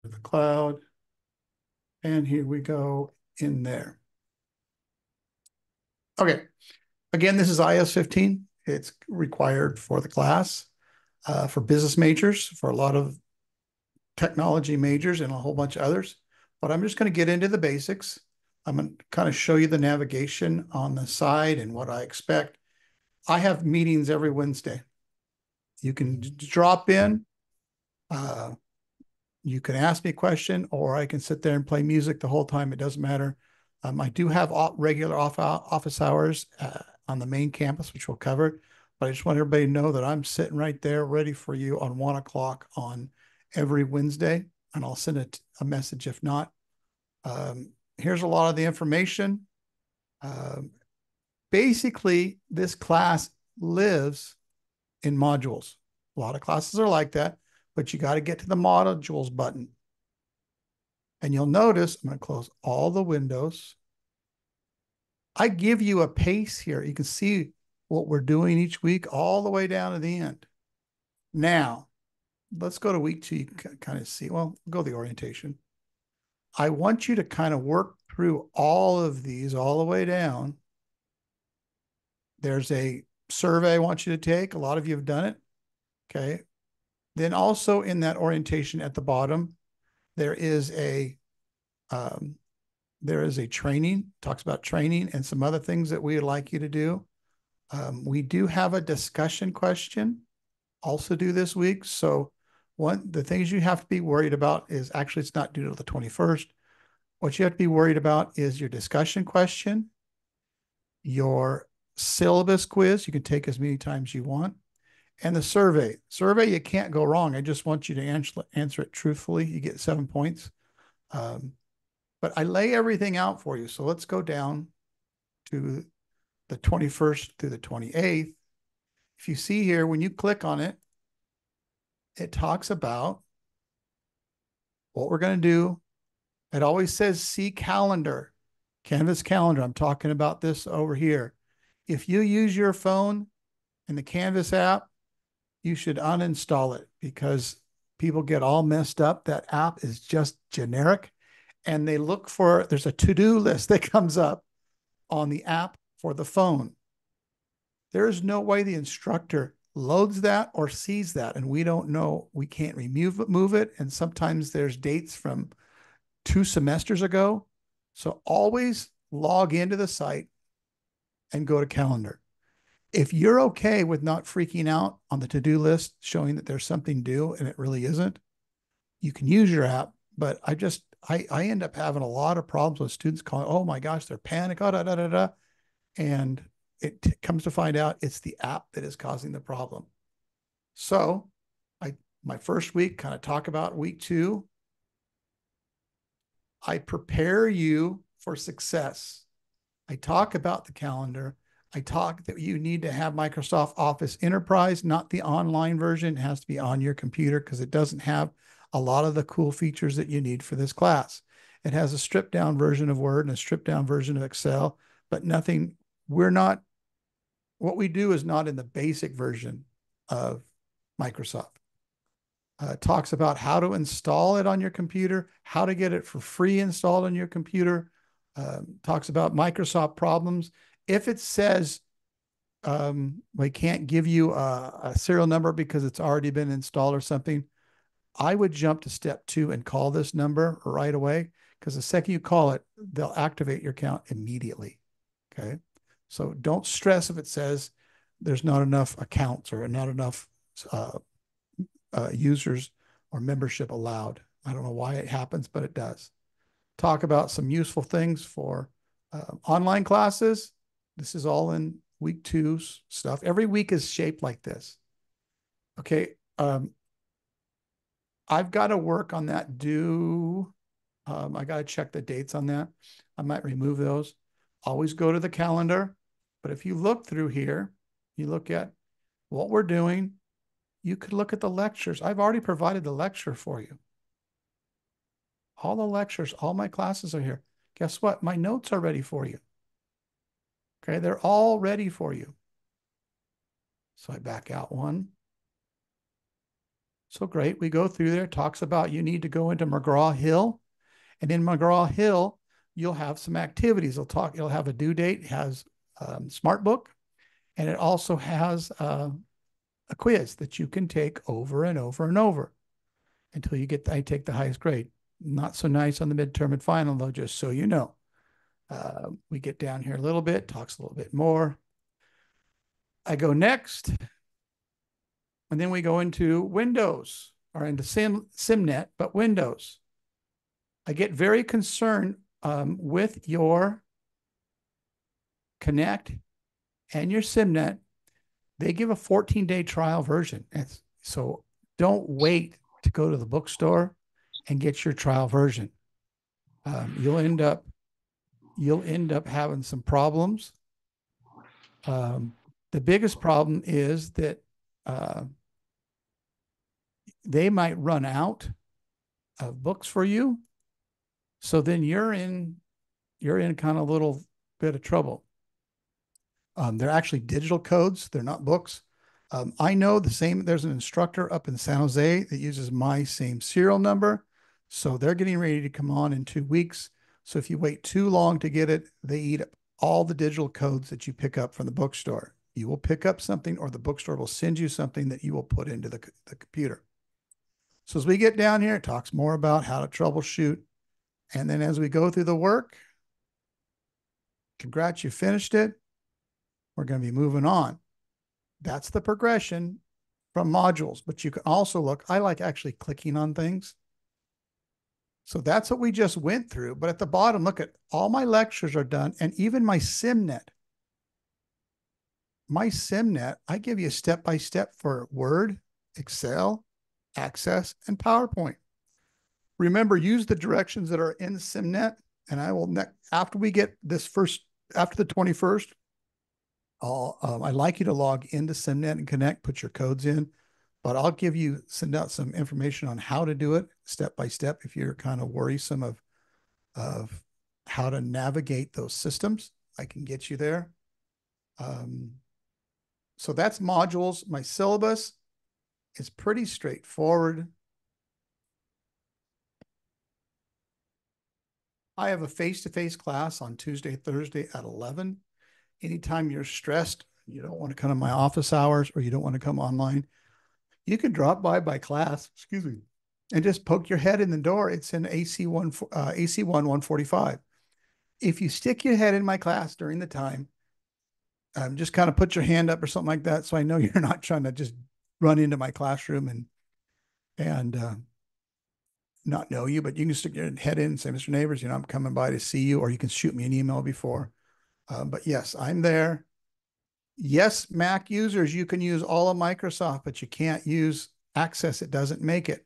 the cloud. And here we go in there. Okay. Again, this is IS 15. It's required for the class, for business majors, for a lot of technology majors and a whole bunch of others. But I'm just going to get into the basics. I'm going to kind of show you the navigation on the side and what I expect. I have meetings every Wednesday. You can drop in. You can ask me a question, or I can sit there and play music the whole time. It doesn't matter. I do have regular office hours on the main campus, which we'll cover. But I just want everybody to know that I'm sitting right there ready for you on 1 o'clock on every Wednesday, and I'll send a message if not. Here's a lot of the information. Basically, this class lives in modules. A lot of classes are like that, but you got to get to the modules button. And you'll notice, I'm going to close all the windows. I give you a pace here. You can see what we're doing each week all the way down to the end. Now, let's go to week 2. You can kind of see, well, go to the orientation. I want you to kind of work through all of these all the way down. There's a survey I want you to take. A lot of you have done it. Okay. Then also in that orientation at the bottom, there is a training, talks about training and some other things that we would like you to do. We do have a discussion question also due this week. So the things you have to be worried about is actually it's not due till the 21st. What you have to be worried about is your discussion question, your syllabus quiz. You can take as many times you want. And the survey. Survey, you can't go wrong. I just want you to answer it truthfully. You get 7 points. But I lay everything out for you. So let's go down to the 21st through the 28th. If you see here, when you click on it, it talks about what we're going to do. It always says see calendar, Canvas calendar. I'm talking about this over here. If you use your phone in the Canvas app, you should uninstall it because people get all messed up. That app is just generic. And they look for, there's a to-do list that comes up on the app for the phone. There is no way the instructor loads that or sees that. And we don't know, we can't move it. And sometimes there's dates from 2 semesters ago. So always log into the site and go to calendar. If you're okay with not freaking out on the to-do list, showing that there's something due and it really isn't, you can use your app. But I end up having a lot of problems with students calling, oh my gosh, they're panic, oh, da, da, da, da. And it comes to find out it's the app that is causing the problem. So my first week, kind of talk about week 2. I prepare you for success. I talk about the calendar. I talk that you need to have Microsoft Office Enterprise, not the online version. It has to be on your computer because it doesn't have a lot of the cool features that you need for this class. It has a stripped down version of Word and a stripped down version of Excel, but nothing, what we do is not in the basic version of Microsoft. Talks about how to install it on your computer, how to get it for free installed on your computer. Talks about Microsoft problems. If it says we can't give you a serial number because it's already been installed or something, I would jump to step 2 and call this number right away because the second you call it, they'll activate your account immediately. Okay. So don't stress if it says there's not enough accounts or not enough users or membership allowed. I don't know why it happens, but it does. Talk about some useful things for online classes. This is all in week 2's stuff. Every week is shaped like this. Okay. I've got to work on that due. I got to check the dates on that. I might remove those. Always go to the calendar. But if you look through here, you look at what we're doing, you could look at the lectures. I've already provided the lecture for you. All the lectures, all my classes are here. Guess what? My notes are ready for you. Okay, they're all ready for you. So I back out 1. So great. We go through there, talks about you need to go into McGraw-Hill. And in McGraw-Hill, you'll have some activities. It'll have a due date, it has Smart Book, and it also has a quiz that you can take over and over and over until I take the highest grade. Not so nice on the midterm and final, though, just so you know. We get down here a little bit, talks a little bit more. I go next, and then we go into Windows or into SimNet, but Windows. I get very concerned with your Connect and your SimNet. They give a 14-day trial version. So don't wait to go to the bookstore and get your trial version. You'll end up having some problems. The biggest problem is that they might run out of books for you. So then you're in kind of a little bit of trouble. They're actually digital codes. They're not books. I know there's an instructor up in San Jose that uses my same serial number. So they're getting ready to come on in 2 weeks. So if you wait too long to get it, they eat up all the digital codes that you pick up from the bookstore. You will pick up something or the bookstore will send you something that you will put into the computer. So as we get down here, it talks more about how to troubleshoot. And then as we go through the work, congrats, you finished it. We're going to be moving on. That's the progression from modules, but you can also look, I like actually clicking on things. So that's what we just went through. But at the bottom, look at all my lectures are done and even my SimNet. My SimNet, I give you step-by-step for Word, Excel, Access, and PowerPoint. Remember, use the directions that are in SimNet, and I will, after we get this after the 21st, I'd like you to log into SimNet and connect, put your codes in, but I'll send out some information on how to do it step by step if you're kind of worrisome of how to navigate those systems. I can get you there. So that's modules. My syllabus is pretty straightforward. I have a face-to-face class on Tuesday, Thursday at 11. Anytime you're stressed, you don't want to come to my office hours or you don't want to come online, you can drop by class, excuse me, and just poke your head in the door. It's in AC1 145. If you stick your head in my class during the time, just kind of put your hand up or something like that so I know you're not trying to just run into my classroom and not know you, but you can stick your head in and say, Mr. Neighbors, I'm coming by to see you, or you can shoot me an email before. But yes, I'm there. Yes, Mac users, you can use all of Microsoft, but you can't use Access. It doesn't make it.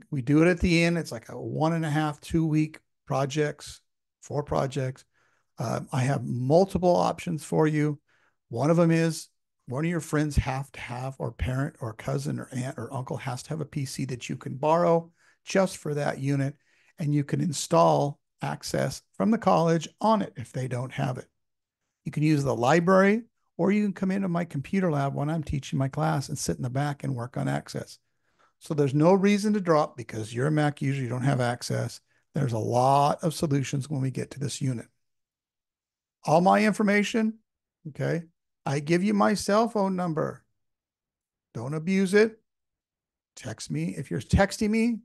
We do it at the end. It's like a 1.5, 2 week projects, 4 projects. I have multiple options for you. One of them is one of your friends have to have, or parent or cousin or aunt or uncle has to have a PC that you can borrow just for that unit, and you can install Access from the college on it if they don't have it. You can use the library, or you can come into my computer lab when I'm teaching my class and sit in the back and work on Access. So there's no reason to drop because you're a Mac user, you don't have Access. There's a lot of solutions when we get to this unit. All my information, okay? I give you my cell phone number. Don't abuse it. Text me. If you're texting me,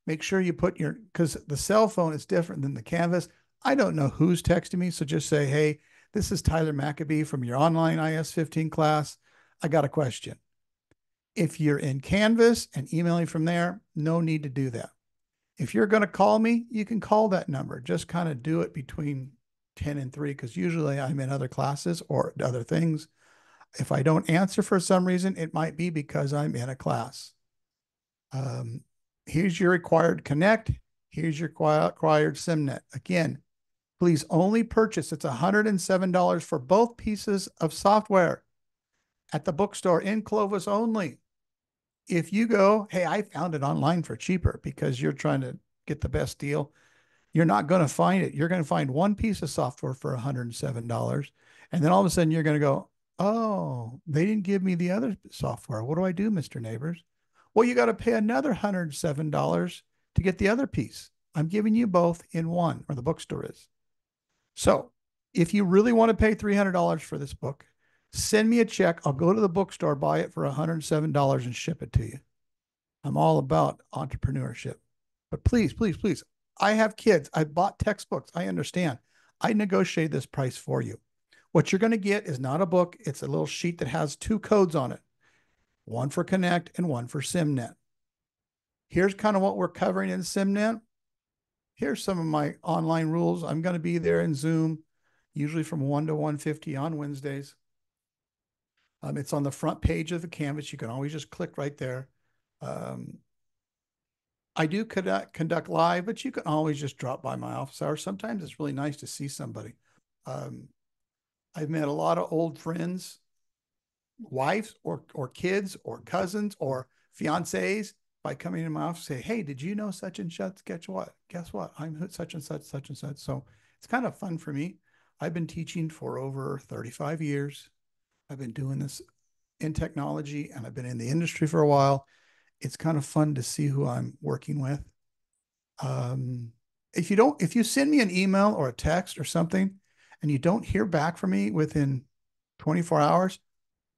make sure you put because the cell phone is different than the Canvas. I don't know who's texting me, so just say, hey, this is Tyler Maccabee from your online IS-15 class. I got a question. If you're in Canvas and emailing from there, no need to do that. If you're going to call me, you can call that number. Just kind of do it between 10 and 3 because usually I'm in other classes or other things. If I don't answer for some reason, it might be because I'm in a class. Here's your required Connect. Here's your required SimNet. Again, please only purchase. It's $107 for both pieces of software at the bookstore in Clovis only. If you go, hey, I found it online for cheaper because you're trying to get the best deal, you're not going to find it. You're going to find one piece of software for $107. And then all of a sudden you're going to go, oh, they didn't give me the other software. What do I do, Mr. Neighbors? Well, you got to pay another $107 to get the other piece. I'm giving you both in one, or the bookstore is. So if you really want to pay $300 for this book, send me a check. I'll go to the bookstore, buy it for $107 and ship it to you. I'm all about entrepreneurship. But please, please, please, I have kids. I bought textbooks. I understand. I negotiate this price for you. What you're going to get is not a book. It's a little sheet that has two codes on it, one for Connect and one for SimNet. Here's kind of what we're covering in SimNet. Here's some of my online rules. I'm going to be there in Zoom, usually from 1 to 1:50 on Wednesdays. It's on the front page of the Canvas. You can always just click right there. I do conduct live, but you can always just drop by my office hours. Sometimes it's really nice to see somebody. I've met a lot of old friends, wives or kids or cousins or fiancés by coming in my office and say, hey, did you know such and such? Guess what? I'm such and such, such and such. So it's kind of fun for me. I've been teaching for over 35 years. I've been doing this in technology and I've been in the industry for a while. It's kind of fun to see who I'm working with. If you send me an email or a text or something and you don't hear back from me within 24 hours,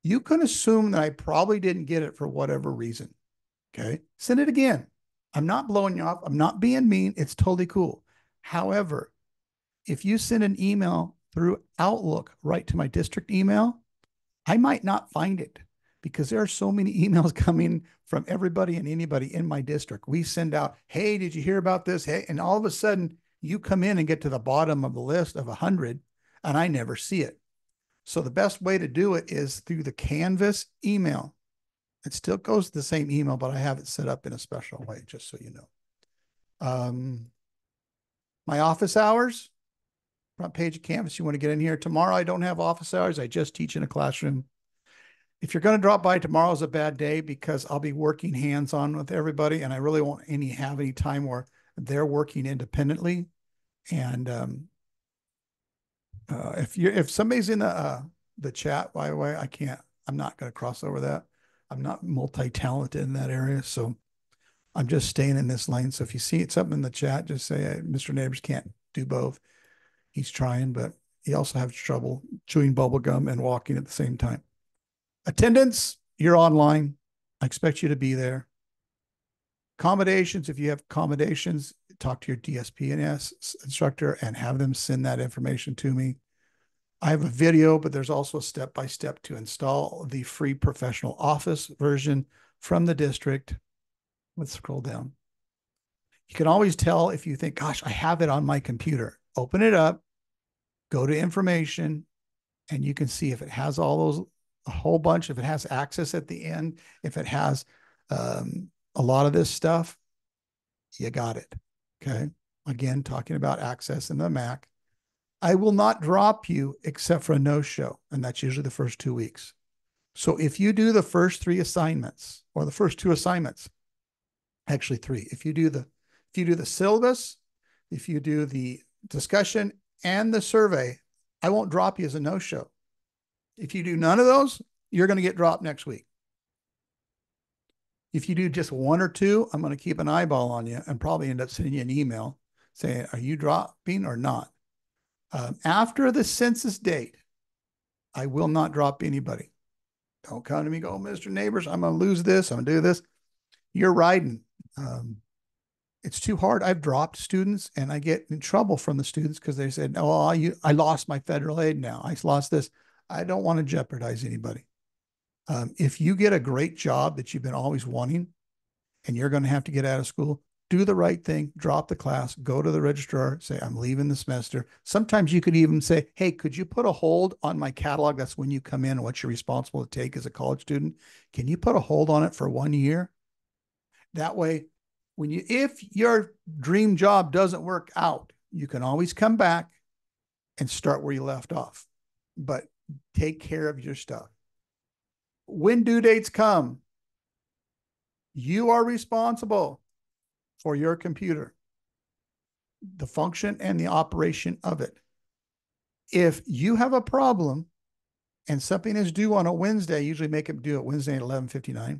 you can assume that I probably didn't get it for whatever reason. Okay. Send it again. I'm not blowing you off. I'm not being mean. It's totally cool. However, if you send an email through Outlook right to my district email, I might not find it because there are so many emails coming from everybody and anybody in my district. We send out, hey, did you hear about this? Hey, and all of a sudden you come in and get to the bottom of the list of 100 and I never see it. So the best way to do it is through the Canvas email. It still goes to the same email, but I have it set up in a special way, just so you know. My office hours, front page of Canvas, you want to get in here. Tomorrow, I don't have office hours. I just teach in a classroom. If you're going to drop by, tomorrow is a bad day because I'll be working hands-on with everybody, and I really won't have any time where they're working independently. And if somebody's in the chat, by the way, I'm not going to cross over that. I'm not multi-talented in that area, so I'm just staying in this lane. So if you see something in the chat, just say, hey, Mr. Neighbors can't do both. He's trying, but he also has trouble chewing bubble gum and walking at the same time. Attendance, you're online. I expect you to be there. Accommodations, if you have accommodations, talk to your DSP&S instructor and have them send that information to me. I have a video, but there's also a step-by-step to install the free professional office version from the district. Let's scroll down. You can always tell if you think, gosh, I have it on my computer. Open it up, go to information, and you can see if it has all those, a whole bunch, if it has access at the end, if it has a lot of this stuff, you got it. Okay. Again, talking about access in the Mac. I will not drop you except for a no-show, and that's usually the first 2 weeks. So if you do the first 3 assignments or the first 2 assignments, actually 3, if you do the syllabus, if you do the discussion and the survey, I won't drop you as a no-show. If you do none of those, you're going to get dropped next week. If you do just 1 or 2, I'm going to keep an eyeball on you and probably end up sending you an email saying, are you dropping or not? After the census date, I will not drop anybody. Don't come to me, go, Mr. Neighbors, I'm going to lose this. I'm going to do this. You're riding. It's too hard. I've dropped students and I get in trouble from the students because they said, oh, I lost my federal aid now. I lost this. I don't want to jeopardize anybody. If you get a great job that you've been always wanting and you're going to have to get out of school, do the right thing, drop the class, go to the registrar, say, I'm leaving the semester. Sometimes you could even say, hey, could you put a hold on my catalog? That's when you come in and what you're responsible to take as a college student. Can you put a hold on it for 1 year? That way, if your dream job doesn't work out, you can always come back and start where you left off. But take care of your stuff. When due dates come, you are responsible for your computer, the function and the operation of it. If you have a problem and something is due on a Wednesday, usually make it due at Wednesday at 11:59,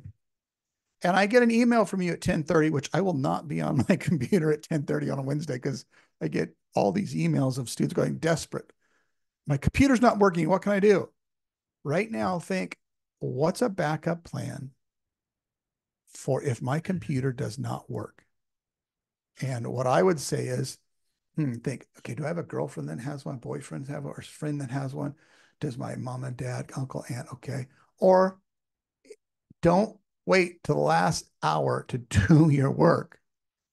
and I get an email from you at 10:30, which I will not be on my computer at 10:30 on a Wednesday because I get all these emails of students going desperate. My computer's not working. What can I do? Right now, think, what's a backup plan for if my computer does not work? And what I would say is, think, okay, do I have a girlfriend that has one, boyfriend have one, or friend that has one? Does my mom and dad, uncle, aunt, okay? Or don't wait till the last hour to do your work.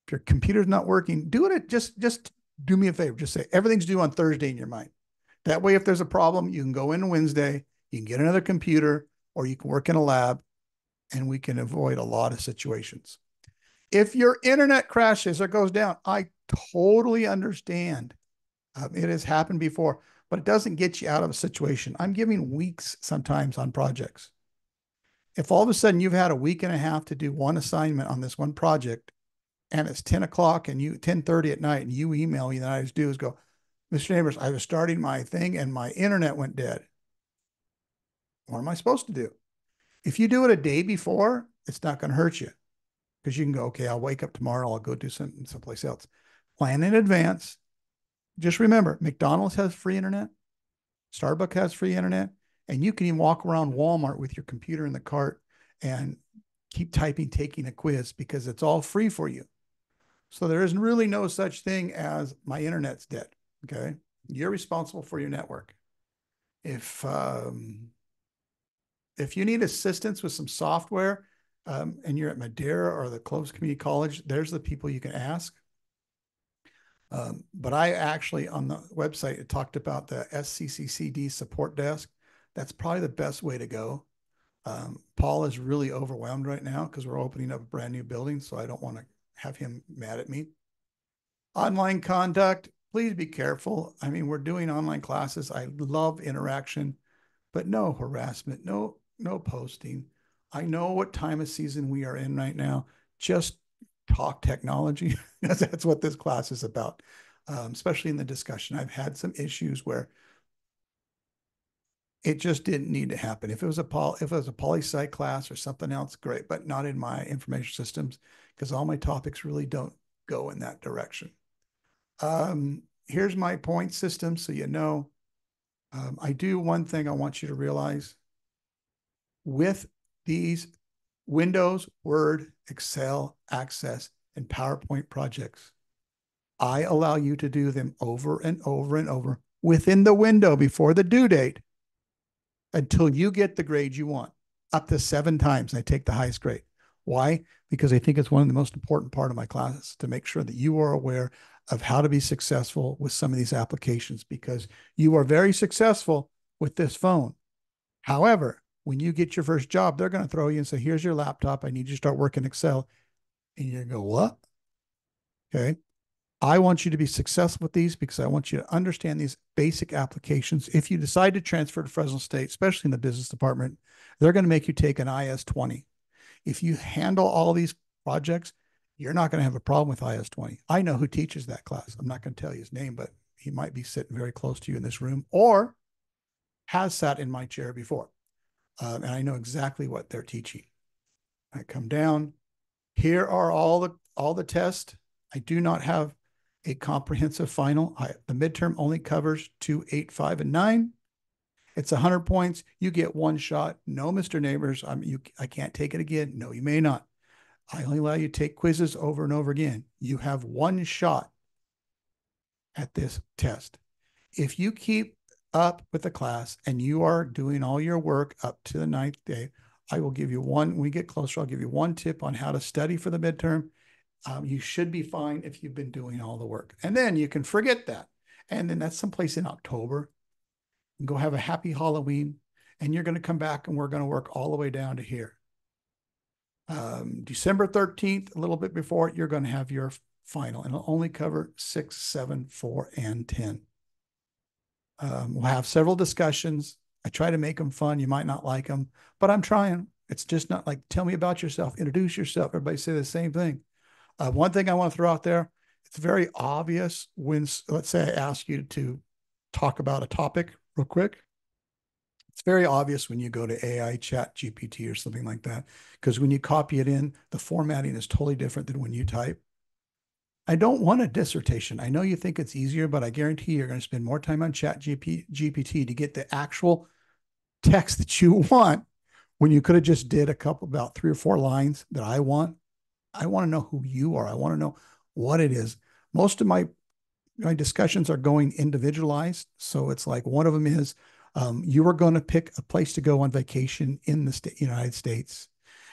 If your computer's not working, do it. Just do me a favor. Just say everything's due on Thursday in your mind. That way, if there's a problem, you can go in Wednesday, you can get another computer, or you can work in a lab, and we can avoid a lot of situations. If your internet crashes or goes down, I totally understand. It has happened before, but it doesn't get you out of a situation. I'm giving weeks sometimes on projects. If all of a sudden you've had a week and a half to do one assignment on this one project, and it's 10 o'clock and you 10:30 at night, and you email me, then I just do is go, Mr. Neighbors, I was starting my thing and my internet went dead. What am I supposed to do? If you do it a day before, it's not going to hurt you because you can go, okay, I'll wake up tomorrow. I'll go do something someplace else. Plan in advance. Just remember, McDonald's has free internet. Starbucks has free internet. And you can even walk around Walmart with your computer in the cart and keep typing, taking a quiz because it's all free for you. So there is really no such thing as my internet's dead. Okay. You're responsible for your network. If you need assistance with some software and you're at Madeira or the Clovis Community College, there's the people you can ask. But I actually, on the website, it talked about the SCCCD support desk. That's probably the best way to go. Paul is really overwhelmed right now because we're opening up a brand new building, so I don't want to have him mad at me. Online conduct, please be careful. I mean, we're doing online classes. I love interaction, but no harassment, no posting. I know what time of season we are in right now. Just talk technology. That's what this class is about, especially in the discussion. I've had some issues where it just didn't need to happen. If it was a poli-sci class or something else, great, but not in my information systems because all my topics really don't go in that direction. Here's my point system, so you know. I do one thing I want you to realize. With these Windows, Word, Excel, Access, and PowerPoint projects, I allow you to do them over and over and over within the window before the due date until you get the grade you want, up to 7 times. I take the highest grade. Why? Because I think it's one of the most important part of my classes to make sure that you are aware of how to be successful with some of these applications because you are very successful with this phone. However, when you get your first job, they're going to throw you and say, here's your laptop. I need you to start working Excel. And you're going to go, what? Okay. I want you to be successful with these because I want you to understand these basic applications. If you decide to transfer to Fresno State, especially in the business department, they're going to make you take an IS-20. If you handle all these projects, you're not going to have a problem with IS-20. I know who teaches that class. I'm not going to tell you his name, but he might be sitting very close to you in this room or has sat in my chair before. And I know exactly what they're teaching. I come down. Here are all the tests. I do not have a comprehensive final. The midterm only covers 2, 8, 5, and 9. It's 100 points. You get one shot. No, Mr. Neighbors, I can't take it again. No, you may not. I only allow you to take quizzes over and over again. You have one shot at this test. If you keep up with the class and you are doing all your work up to the 9th day, I will give you one, when we get closer, I'll give you one tip on how to study for the midterm. You should be fine if you've been doing all the work. And then you can forget that. And then that's someplace in October. Go have a happy Halloween. And you're going to come back and we're going to work all the way down to here. December 13th, a little bit before, you're going to have your final. And it'll only cover 6, 7, 4, and 10. We'll have several discussions. I try to make them fun. You might not like them, but I'm trying. It's just not like, tell me about yourself, introduce yourself. Everybody say the same thing. One thing I want to throw out there, it's very obvious when, let's say I ask you to talk about a topic real quick. It's very obvious when you go to AI Chat GPT or something like that, because when you copy it in, the formatting is totally different than when you type. I don't want a dissertation. I know you think it's easier, but I guarantee you're going to spend more time on Chat GPT to get the actual text that you want when you could have just did a couple, about 3 or 4 lines that I want. I want to know who you are. I want to know what it is. Most of my discussions are going individualized. So it's like one of them is you are going to pick a place to go on vacation in the United States.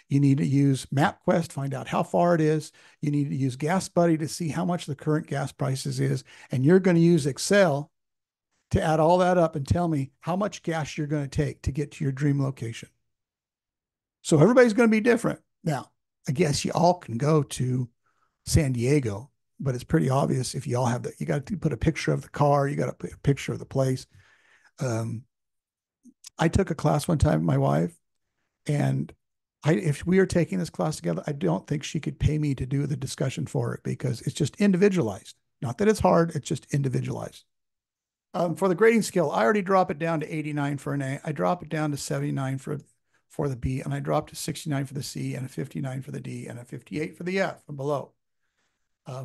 You need to use MapQuest, find out how far it is. You need to use GasBuddy to see how much the current gas prices is. And you're going to use Excel to add all that up and tell me how much gas you're going to take to get to your dream location. So everybody's going to be different. Now, I guess you all can go to San Diego, but it's pretty obvious if you all have that. You got to put a picture of the car, you got to put a picture of the place. I took a class one time with my wife, and if we were taking this class together, I don't think she could pay me to do the discussion for it because it's just individualized. Not that it's hard, it's just individualized. For the grading scale, I already drop it down to 89 for an A. I drop it down to 79 for the B, and I drop to 69 for the C, and a 59 for the D, and a 58 for the F and below.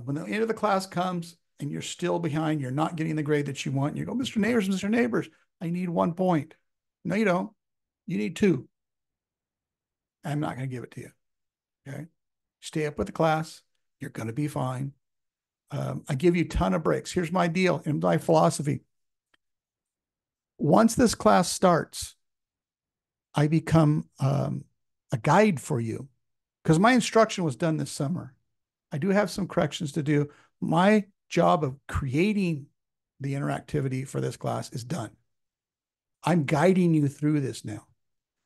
When the end of the class comes and you're still behind, you're not getting the grade that you want, you go, Mr. Neighbors, I need 1 point. No, you don't. You need 2. I'm not going to give it to you. Okay. Stay up with the class. You're going to be fine. I give you a ton of breaks. Here's my deal and my philosophy. Once this class starts, I become a guide for you because my instruction was done this summer. I do have some corrections to do. My job of creating the interactivity for this class is done. I'm guiding you through this now.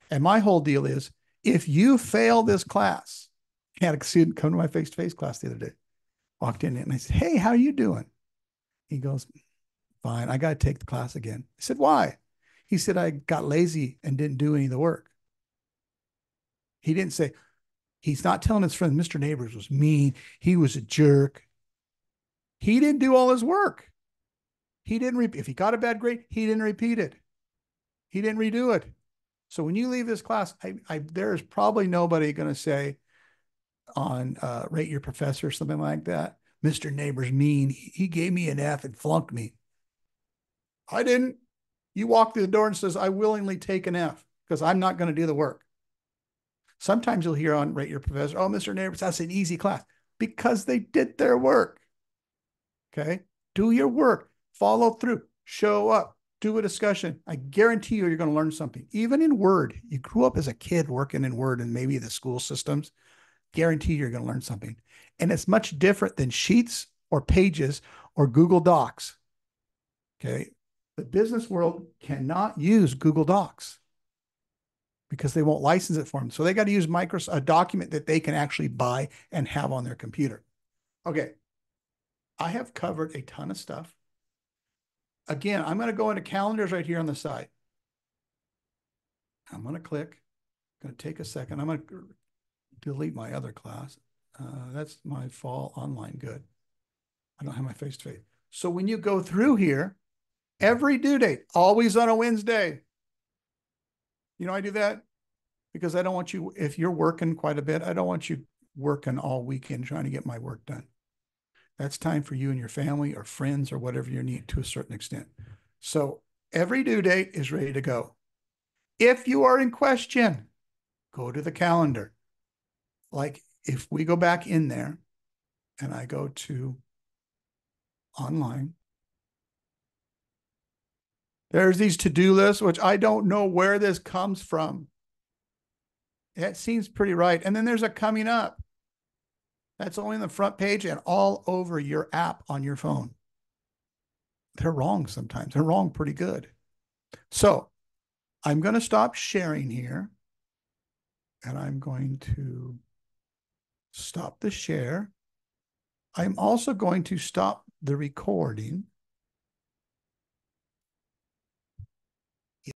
And my whole deal is, if you fail this class, I had a student come to my face-to-face class the other day, walked in and I said, hey, how are you doing? He goes, fine, I got to take the class again. I said, why? He said, I got lazy and didn't do any of the work. He didn't say, he's not telling his friend, Mr. Neighbors was mean. He was a jerk. He didn't do all his work. He didn't repeat. If he got a bad grade, he didn't repeat it. He didn't redo it. So when you leave this class, there is probably nobody going to say on Rate Your Professor or something like that, Mr. Neighbors mean. He gave me an F and flunked me. I didn't. You walk through the door and says, I willingly take an F because I'm not going to do the work. Sometimes you'll hear on Rate Your Professor, oh, Mr. Neighbors, that's an easy class because they did their work. Okay. Do your work, follow through, show up, do a discussion. I guarantee you're going to learn something. Even in Word, you grew up as a kid working in Word and maybe the school systems, guarantee you're going to learn something. And it's much different than Sheets or Pages or Google Docs. Okay. The business world cannot use Google Docs because they won't license it for them. So they got to use a document that they can actually buy and have on their computer. Okay. I have covered a ton of stuff. Again, I'm going to go into calendars right here on the side. I'm going to click. Going to take a second. I'm going to delete my other class. That's my fall online. Good. I don't have my face-to-face. So when you go through here, every due date, always on a Wednesday. You know, I do that because I don't want you, if you're working quite a bit, I don't want you working all weekend trying to get my work done. That's time for you and your family or friends or whatever you need to a certain extent. So every due date is ready to go. If you are in question, go to the calendar. Like if we go back in there and I go to online, there's these to-do lists, which I don't know where this comes from. It seems pretty right. And then there's a coming up. That's only on the front page and all over your app on your phone. They're wrong sometimes. They're wrong pretty good. So I'm going to stop sharing here. And I'm going to stop the share. I'm also going to stop the recording.